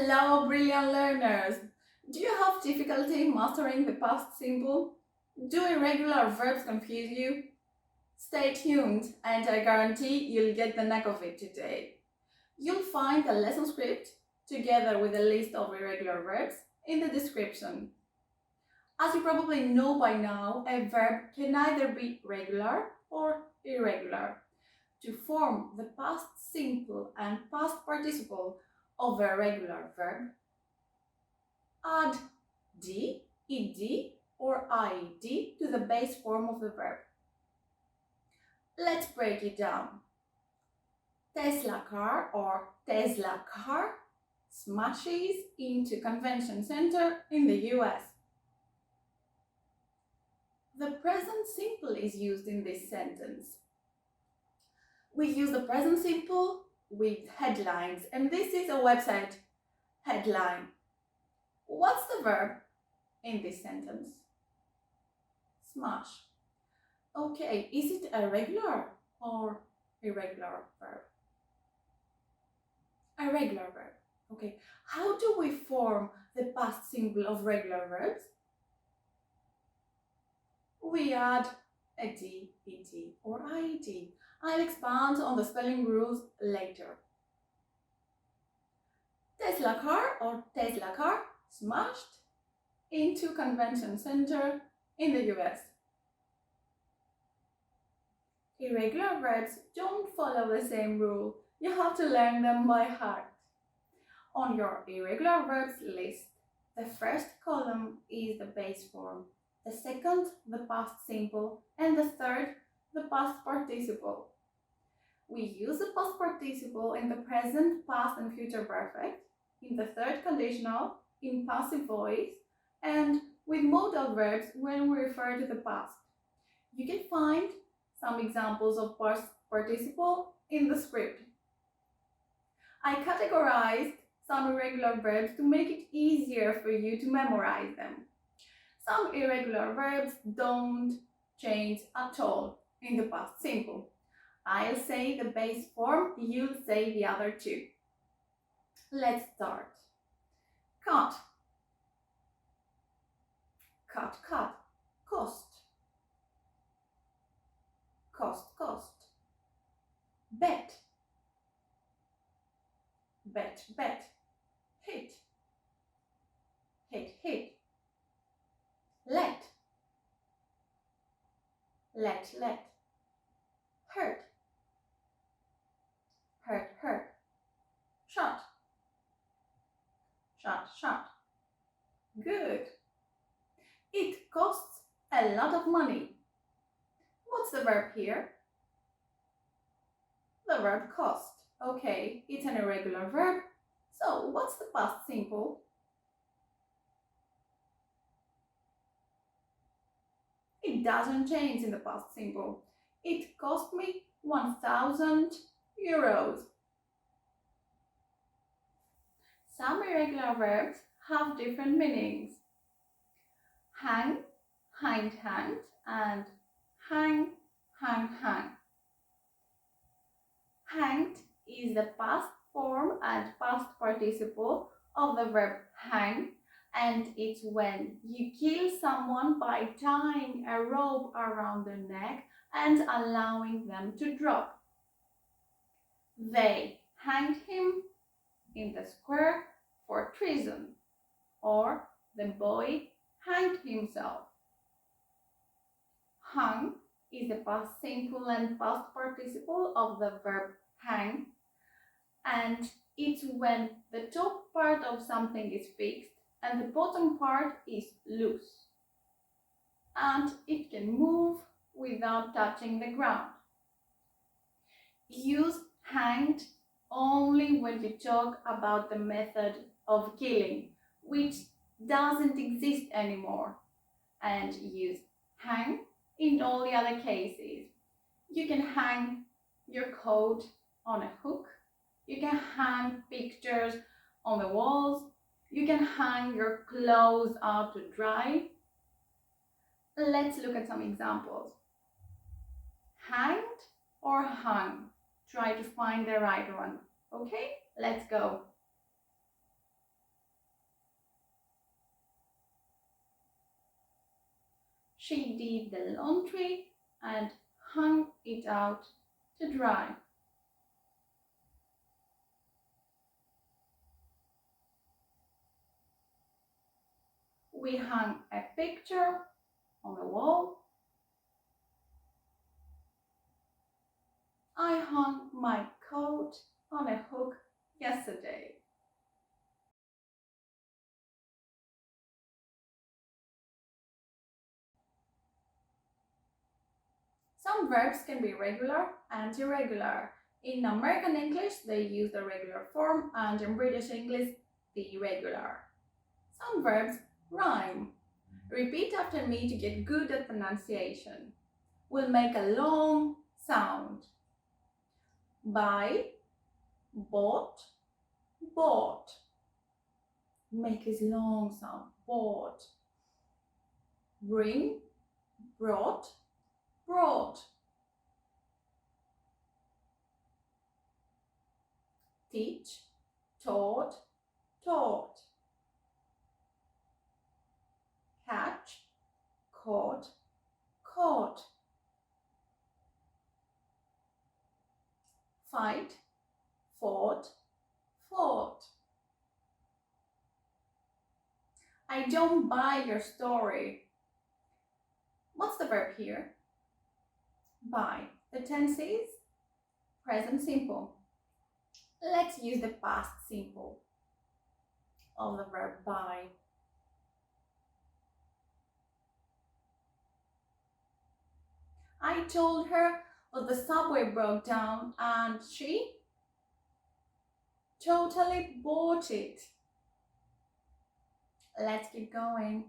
Hello, brilliant learners! Do you have difficulty mastering the past simple? Do irregular verbs confuse you? Stay tuned and I guarantee you'll get the knack of it today. You'll find the lesson script together with a list of irregular verbs in the description. As you probably know by now, a verb can either be regular or irregular. To form the past simple and past participle of a regular verb, add d, ed, or ied to the base form of the verb. Let's break it down. Tesla car or Tesla car smashes into convention center in the US. The present simple is used in this sentence. We use the present simple with headlines, and this is a website headline. What's the verb in this sentence? Smash. Okay, is it a regular or irregular verb? A regular verb. Okay, how do we form the past simple of regular verbs? We add a d, ed, or ied. I'll expand on the spelling rules later. Tesla car or Tesla car smashed into convention center in the US. Irregular verbs don't follow the same rule. You have to learn them by heart. On your irregular verbs list, the first column is the base form, the second the past simple, and the third the past participle. We use the past participle in the present, past, and future perfect, in the third conditional, in passive voice, and with modal verbs when we refer to the past. You can find some examples of past participle in the script. I categorized some irregular verbs to make it easier for you to memorize them. Some irregular verbs don't change at all in the past simple. I'll say the base form, you'll say the other two. Let's start. Cut. Cut, cut. Cost. Cost, cost. Bet. Bet, bet. Hit. Hit, hit. Let. Let, let. Hurt. Hurt, hurt. Shot. Shot, shot. Good. It costs a lot of money. What's the verb here? The verb cost. Okay, it's an irregular verb. So what's the past simple? It doesn't change in the past simple. It cost me 1,000 euros. Some irregular verbs have different meanings. Hang, hanged, hanged, and hang, hang, hang. Hanged is the past form and past participle of the verb hang, and it's when you kill someone by tying a rope around their neck and allowing them to drop. They hanged him in the square for treason, or the boy hanged himself. Hung is the past simple and past participle of the verb hang, and it's when the top part of something is fixed and the bottom part is loose, and it can move without touching the ground. Use hanged only when you talk about the method of killing, which doesn't exist anymore, and use hang in all the other cases. You can hang your coat on a hook, you can hang pictures on the walls, you can hang your clothes out to dry. Let's look at some examples. Hanged or hung? Try to find the right one. Okay, let's go. She did the laundry and hung it out to dry. We hung a picture on the wall. I hung my coat on a hook yesterday. Some verbs can be regular and irregular. In American English, they use the regular form, and in British English, the irregular. Some verbs rhyme. Repeat after me to get good at pronunciation. We'll make a long sound. Buy, bought, bought. Make this long sound. Bought. Bring, brought, brought. Teach, taught, taught. Catch, caught, caught. Fight, fought, fought. I don't buy your story. What's the verb here? Buy. The tense is present simple. Let's use the past simple of the verb buy. I told her that the subway broke down and she totally bought it. Let's keep going.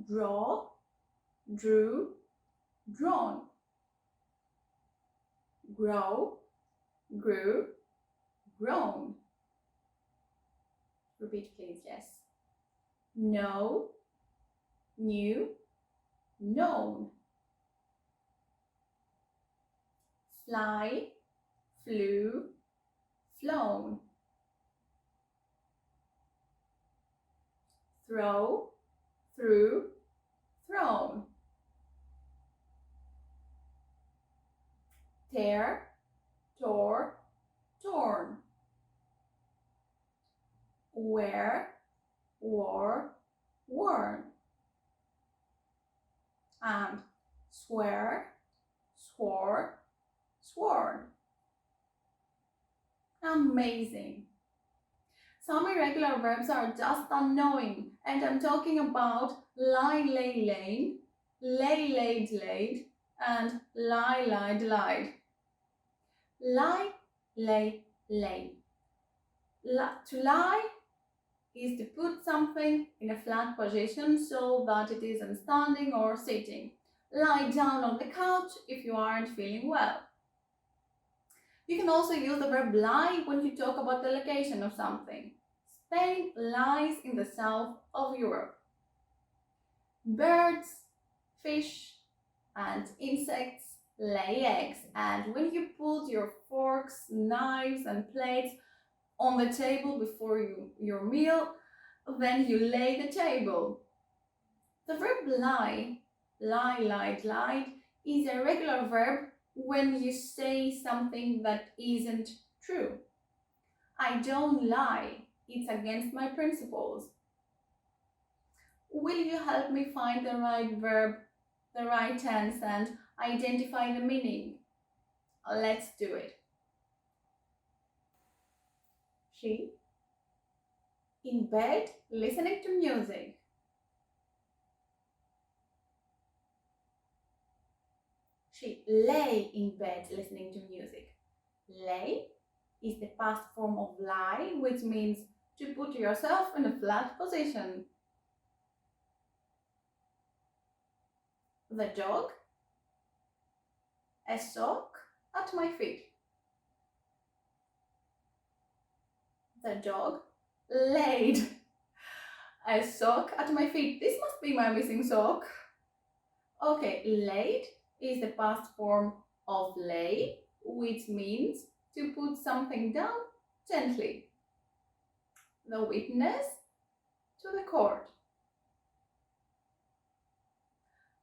Draw, drew, drawn. Grow, grew, grown. Repeat please, yes. Know, knew, known. Fly, flew, flown. Throw, threw, thrown. Tear, tore, torn. Wear, wore, worn. And swear, swore, sworn. Amazing! Some irregular verbs are just unknowing, and I'm talking about lie, lay, lain, lay, laid, laid, and lie, lied, lied. Lie, lay, lay. To lie is to put something in a flat position so that it isn't standing or sitting. Lie down on the couch if you aren't feeling well. You can also use the verb lie when you talk about the location of something. Spain lies in the south of Europe. Birds, fish, and insects lay eggs, and when you put your forks, knives, and plates on the table before your meal, then you lay the table. The verb lie, lied, lied, is a regular verb when you say something that isn't true. I don't lie, it's against my principles. Will you help me find the right verb, the right tense, and identify the meaning? Let's do it. She, in bed, listening to music. She lay in bed listening to music. Lay is the past form of lie, which means to put yourself in a flat position. The dog, a sock at my feet. The dog laid a sock at my feet. This must be my missing sock. Okay, laid is the past form of lay, which means to put something down gently. The witness to the court.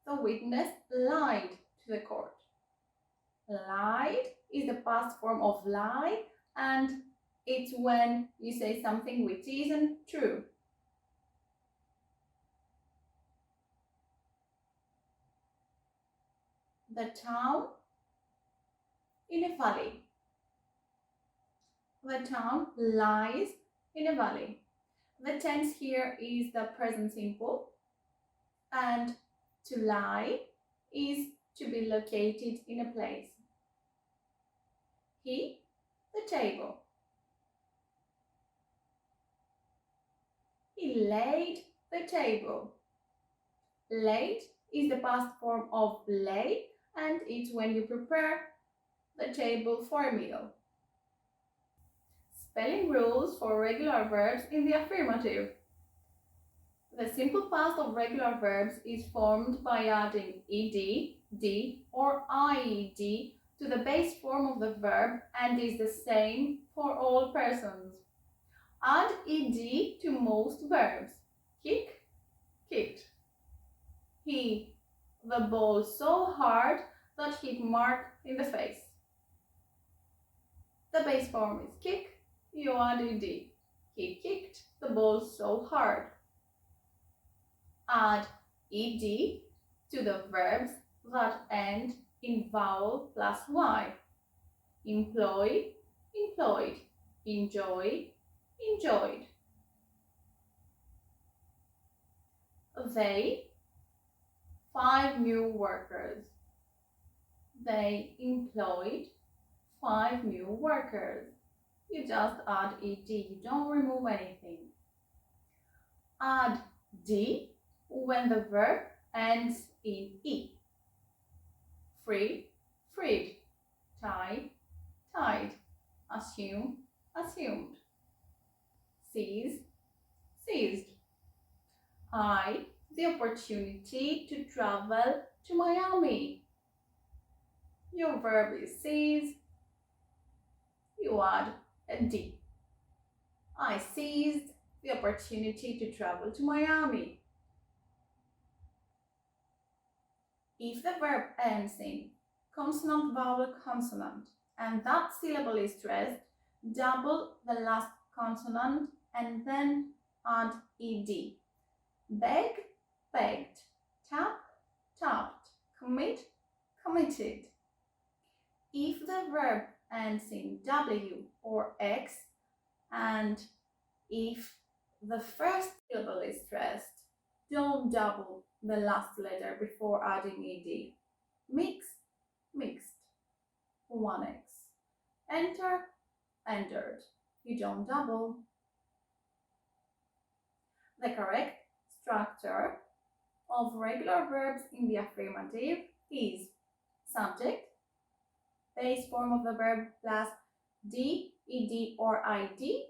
The witness lied to the court. Lied is the past form of lie, and it's when you say something which isn't true. The town in a valley. The town lies in a valley. The tense here is the present simple, and to lie is to be located in a place. He, the table. He laid the table. Laid is the past form of lay, and it's when you prepare the table for a meal. Spelling rules for regular verbs in the affirmative. The simple past of regular verbs is formed by adding ed, d, or ied to the base form of the verb and is the same for all persons. Add ed to most verbs. Kick, kicked. He, the ball so hard that hit Mark in the face. The base form is kick, you add ed. He kicked the ball so hard. Add ed to the verbs that end in vowel plus y. Employ, employed. Enjoy, enjoyed. They, 5 new workers. They employed 5 new workers. You just add ed, you don't remove anything. Add d when the verb ends in e. Free, freed. Tie, tied. Assume, assumed. Seize, seized. I, the opportunity to travel to Miami. Your verb is seize. You add a d. I seized the opportunity to travel to Miami. If the verb ends in consonant, vowel, consonant, and that syllable is stressed, double the last consonant and then add ed. Beg, begged. Tap, tapped. Commit, committed. If the verb ends in w or x, and if the first syllable is stressed, don't double the last letter before adding ed. Mix, mixed. 1x. Enter, entered. You don't double. The correct structure of regular verbs in the affirmative is subject, base form of the verb plus d, ed, or id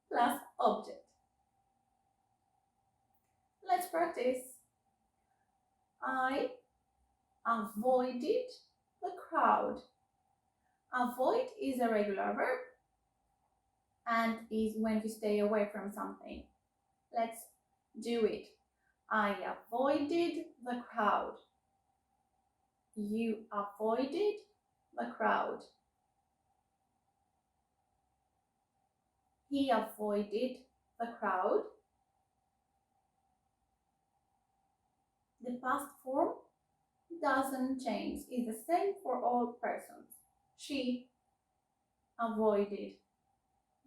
plus object. Let's practice. I avoided the crowd. Avoid is a regular verb and is when you stay away from something. Let's do it. I avoided the crowd. You avoided the crowd. He avoided the crowd. The past form doesn't change. It's the same for all persons. She avoided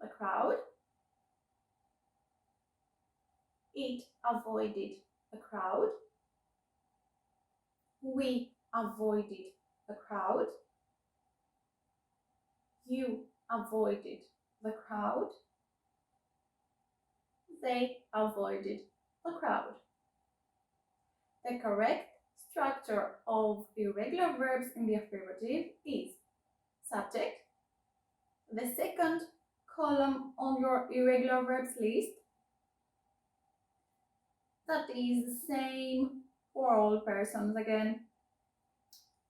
the crowd. It avoided the crowd. We avoided the crowd. You avoided the crowd. They avoided the crowd. The correct structure of irregular verbs in the affirmative is subject, the second column on your irregular verbs list, that is the same for all persons again,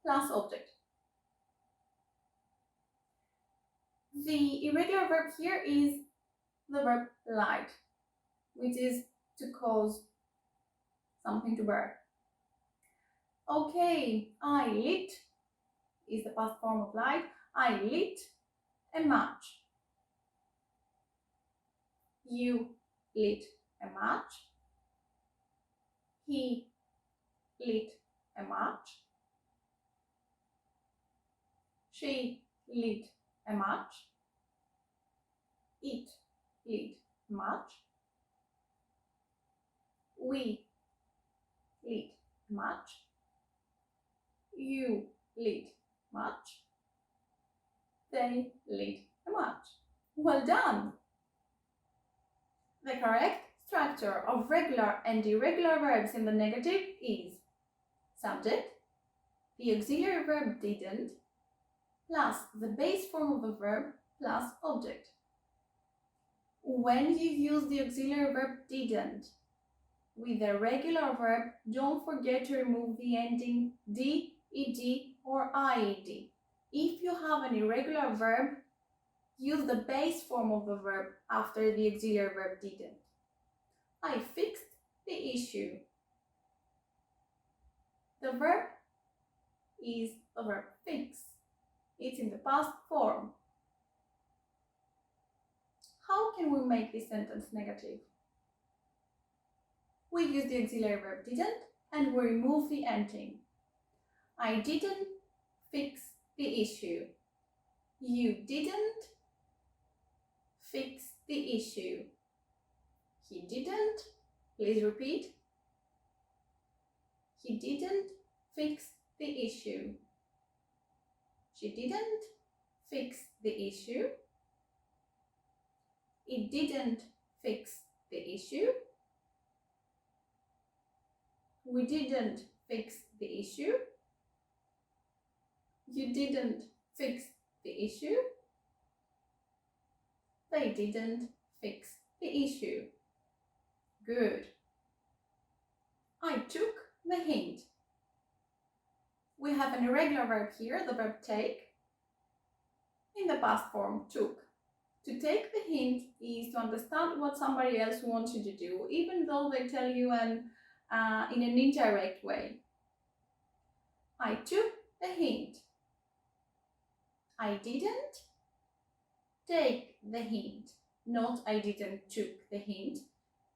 plus object. The irregular verb here is the verb light, which is to cause something to burn. Okay, I lit is the past form of light. I lit a match. You lit a match. He lit a match. She lit a match. It lit a match. We lit a match. You lit a match. They lit a match. Well done! The correct structure of regular and irregular verbs in the negative is subject, the auxiliary verb didn't, plus the base form of the verb plus object. When you use the auxiliary verb didn't with a regular verb, don't forget to remove the ending d, ed, or ied. If you have an irregular verb, use the base form of the verb after the auxiliary verb didn't. I fixed the issue. The verb is the verb fix. It's in the past form. How can we make this sentence negative? We use the auxiliary verb didn't and we remove the ending. I didn't fix the issue. You didn't fix the issue. He didn't. Please repeat. He didn't fix the issue. She didn't fix the issue. It didn't fix the issue. We didn't fix the issue. You didn't fix the issue. They didn't fix the issue. Good. I took the hint. We have an irregular verb here, the verb take, in the past form, took. To take the hint is to understand what somebody else wants you to do, even though they tell you in an indirect way. I took the hint. I didn't take the hint, not I didn't took the hint.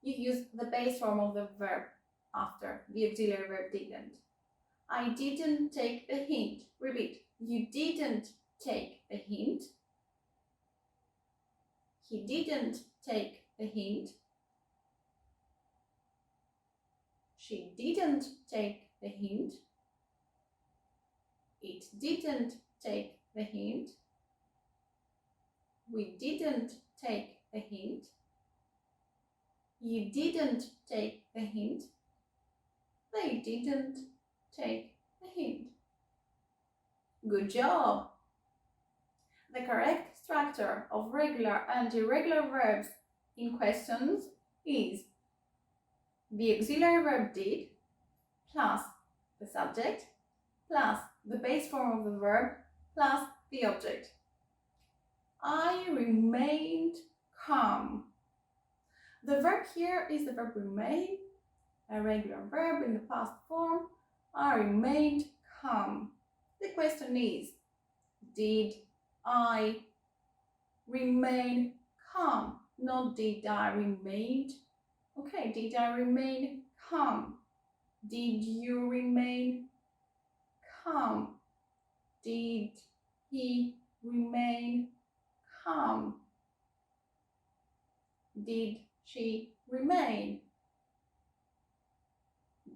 You use the base form of the verb after the auxiliary verb didn't. I didn't take the hint. Repeat. You didn't take the hint. He didn't take the hint. She didn't take the hint. It didn't take the hint. We didn't take the hint. You didn't take the hint. They didn't take the hint. Good job! The correct structure of regular and irregular verbs in questions is the auxiliary verb did plus the subject plus the base form of the verb plus the object. I remained calm. The verb here is the verb remain, a regular verb in the past form. I remained calm. The question is, did I remain calm? Not did I remain. Okay, did I remain calm? Did you remain calm? Did he remain calm? Did she remain?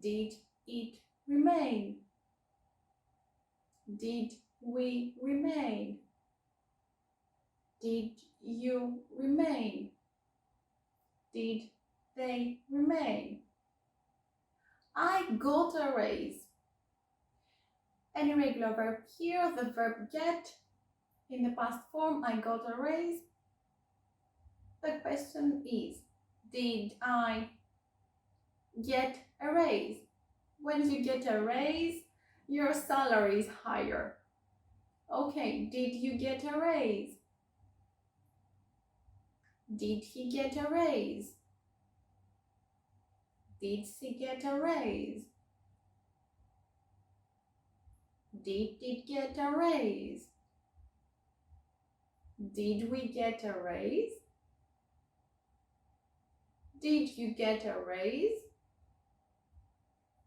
Did it remain? Did we remain? Did you remain? Did they remain? I got a raise. An irregular verb here, the verb get. In the past form, I got a raise. The question is, did I get a raise? When you get a raise, your salary is higher. Okay, did you get a raise? Did he get a raise? Did she get a raise? Did it get a raise? Did we get a raise? Did you get a raise?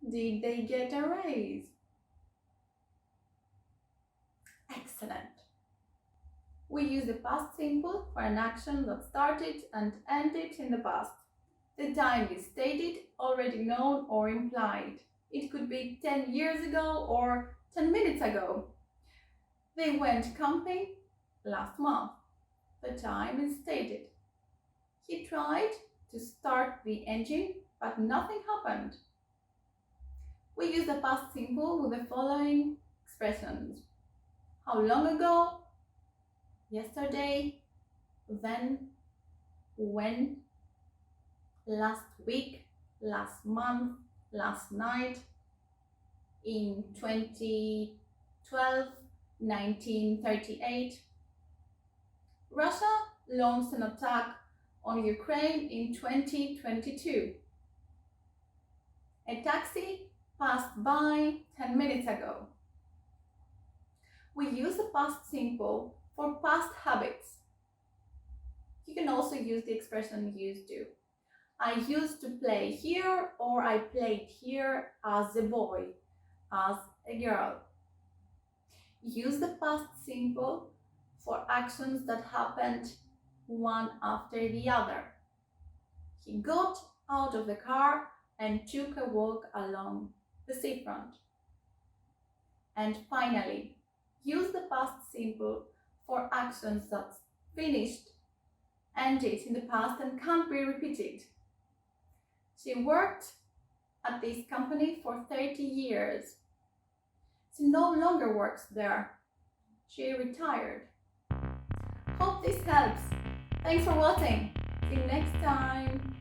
Did they get a raise? Excellent. We use the past simple for an action that started and ended in the past. The time is stated, already known or implied. It could be 10 years ago or 10 minutes ago. They went camping last month. The time is stated. He tried to start the engine, but nothing happened. We use the past simple with the following expressions. How long ago? Yesterday? Then? When? Last week? Last month? Last night? In 2012? 1938? Russia launched an attack on Ukraine in 2022. A taxi passed by 10 minutes ago. We use the past simple for past habits. You can also use the expression used to. I used to play here, or I played here as a boy, as a girl. Use the past simple for actions that happened one after the other. He got out of the car and took a walk along the seafront. And finally, use the past simple for actions that finished, ended in the past and can't be repeated. She worked at this company for 30 years. She no longer works there. She retired. Hope this helps. Thanks for watching. See you next time.